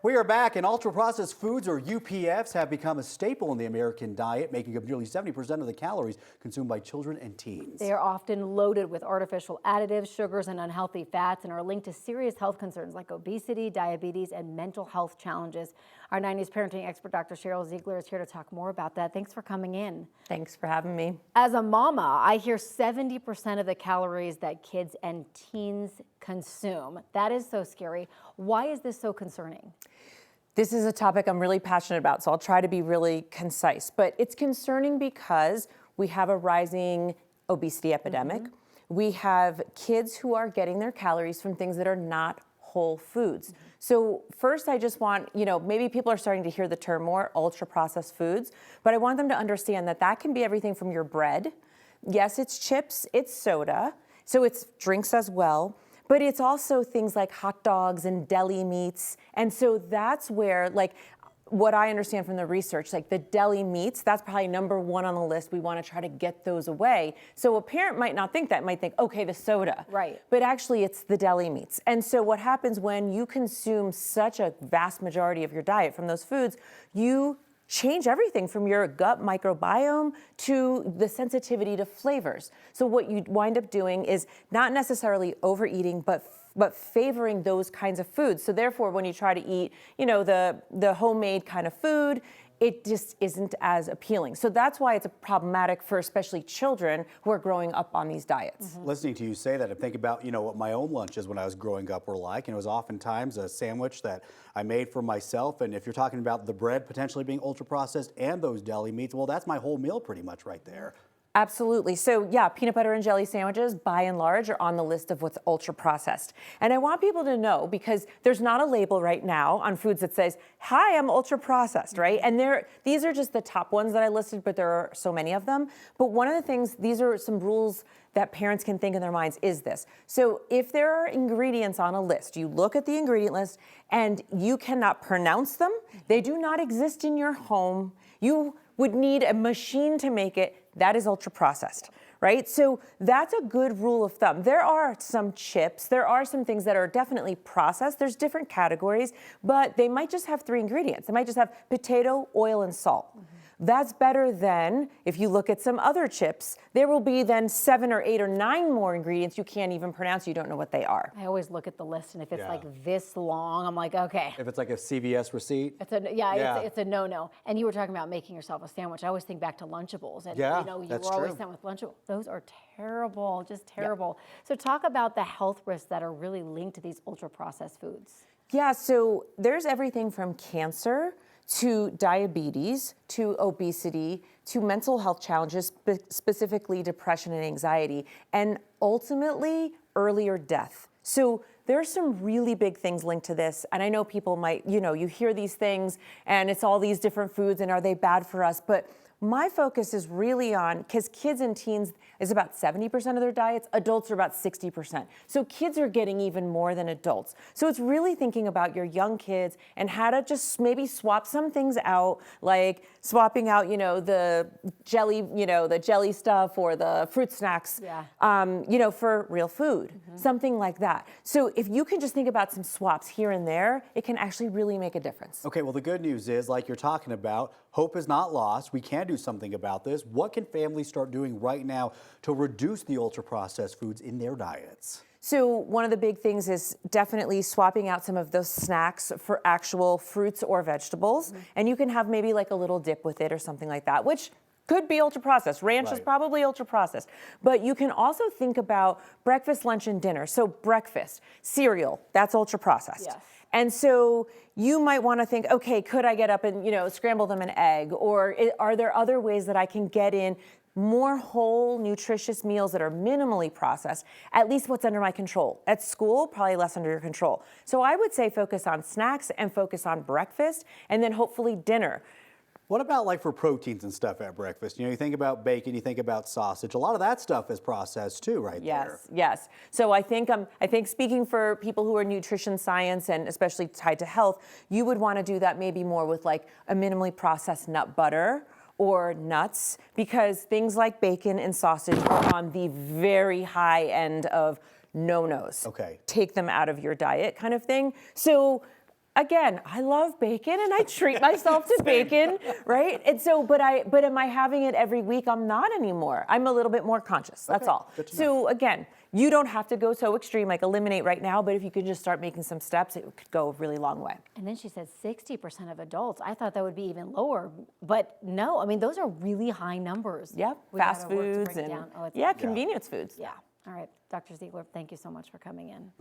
We are back, and ultra-processed foods, or UPFs, have become a staple in the American diet, making up nearly 70% of the calories consumed by children and teens. They are often loaded with artificial additives, sugars, and unhealthy fats, and are linked to serious health concerns like obesity, diabetes, and mental health challenges. Our 90s parenting expert, Dr. Sheryl Ziegler, is here to talk more about that. Thanks for coming in. Thanks for having me. As a mama, I hear 70% of the calories that kids and teens consume. That is so scary. Why is this so concerning? This is a topic I'm really passionate about, so I'll try to be really concise. But it's concerning because we have a rising obesity epidemic. We have kids who are getting their calories from things that are not whole foods. So first, I just want, maybe people are starting to hear the term more, ultra-processed foods, but I want them to understand that that can be everything from your bread. Yes, it's chips, it's soda, so it's drinks as well. But it's also things like hot dogs and deli meats. And so that's where, what I understand from the research, like the deli meats, that's probably number one on the list. We want to try to get those away. So a parent might not think that, might think, okay, the soda. Right. But actually it's the deli meats. And so what happens when you consume such a vast majority of your diet from those foods, you change everything from your gut microbiome to the sensitivity to flavors. So what you wind up doing is not necessarily overeating, but favoring those kinds of foods. So therefore, when you try to eat, the homemade kind of food, it just isn't as appealing. So that's why it's problematic for especially children who are growing up on these diets. Listening to you say that, I think about, what my own lunches when I was growing up were like, and it was oftentimes a sandwich that I made for myself. And if you're talking about the bread potentially being ultra-processed and those deli meats, well, that's my whole meal pretty much right there. Absolutely. So yeah, peanut butter and jelly sandwiches, by and large, are on the list of what's ultra processed. And I want people to know, because there's not a label right now on foods that says, hi, I'm ultra processed, right? And these are just the top ones that I listed, but there are so many of them. But one of the things, these are some rules that parents can think in their minds is this. So if there are ingredients on a list, you look at the ingredient list and you cannot pronounce them, they do not exist in your home, you would need a machine to make it, that is ultra processed, right? So that's a good rule of thumb. There are some chips, there are some things that are definitely processed. There's different categories, but they might just have 3 ingredients. They might just have potato, oil, and salt. That's better than, if you look at some other chips, there will be then 7 or 8 or 9 more ingredients you can't even pronounce, you don't know what they are. I always look at the list, and if it's like this long, I'm like, okay. If it's like a CVS receipt? It's a no-no. And you were talking about making yourself a sandwich. I always think back to Lunchables. And you were always sent with Lunchables. Those are terrible, just terrible. So talk about the health risks that are really linked to these ultra-processed foods. Yeah, so there's everything from cancer to diabetes, to obesity, to mental health challenges, specifically depression and anxiety, and ultimately earlier death. So there's some really big things linked to this. And I know people might, you hear these things and it's all these different foods and are they bad for us? But my focus is really on, because kids and teens is about 70% of their diets, adults are about 60%. So kids are getting even more than adults. So it's really thinking about your young kids and how to just maybe swap some things out, like swapping out, the jelly stuff or the fruit snacks, for real food, something like that. So if you can just think about some swaps here and there, it can actually really make a difference. Okay, well, the good news is, like you're talking about, hope is not lost. We can do something about this. What can families start doing right now to reduce the ultra-processed foods in their diets? So one of the big things is definitely swapping out some of those snacks for actual fruits or vegetables. And you can have maybe like a little dip with it or something like that, which could be ultra-processed. Ranch is probably ultra-processed. But you can also think about breakfast, lunch, and dinner. So breakfast, cereal, that's ultra-processed. Yes. And so you might want to think, okay, could I get up and, scramble them an egg? Or are there other ways that I can get in more whole, nutritious meals that are minimally processed, at least what's under my control? At school, probably less under your control. So I would say focus on snacks and focus on breakfast, and then hopefully dinner. What about like for proteins and stuff at breakfast? You think about bacon, you think about sausage. A lot of that stuff is processed too, right there. Yes. So I think speaking for people who are nutrition science and especially tied to health, you would want to do that maybe more with like a minimally processed nut butter or nuts, because things like bacon and sausage are on the very high end of no-nos. Okay. Take them out of your diet kind of thing. So again, I love bacon and I treat myself to bacon, right? And so, but am I having it every week? I'm not anymore. I'm a little bit more conscious. That's all. So again, you don't have to go so extreme, like eliminate right now, but if you could just start making some steps, it could go a really long way. And then she said 60% of adults. I thought that would be even lower, but no, I mean, those are really high numbers. Yeah, fast foods and convenience foods. Yeah. All right, Dr. Ziegler, thank you so much for coming in.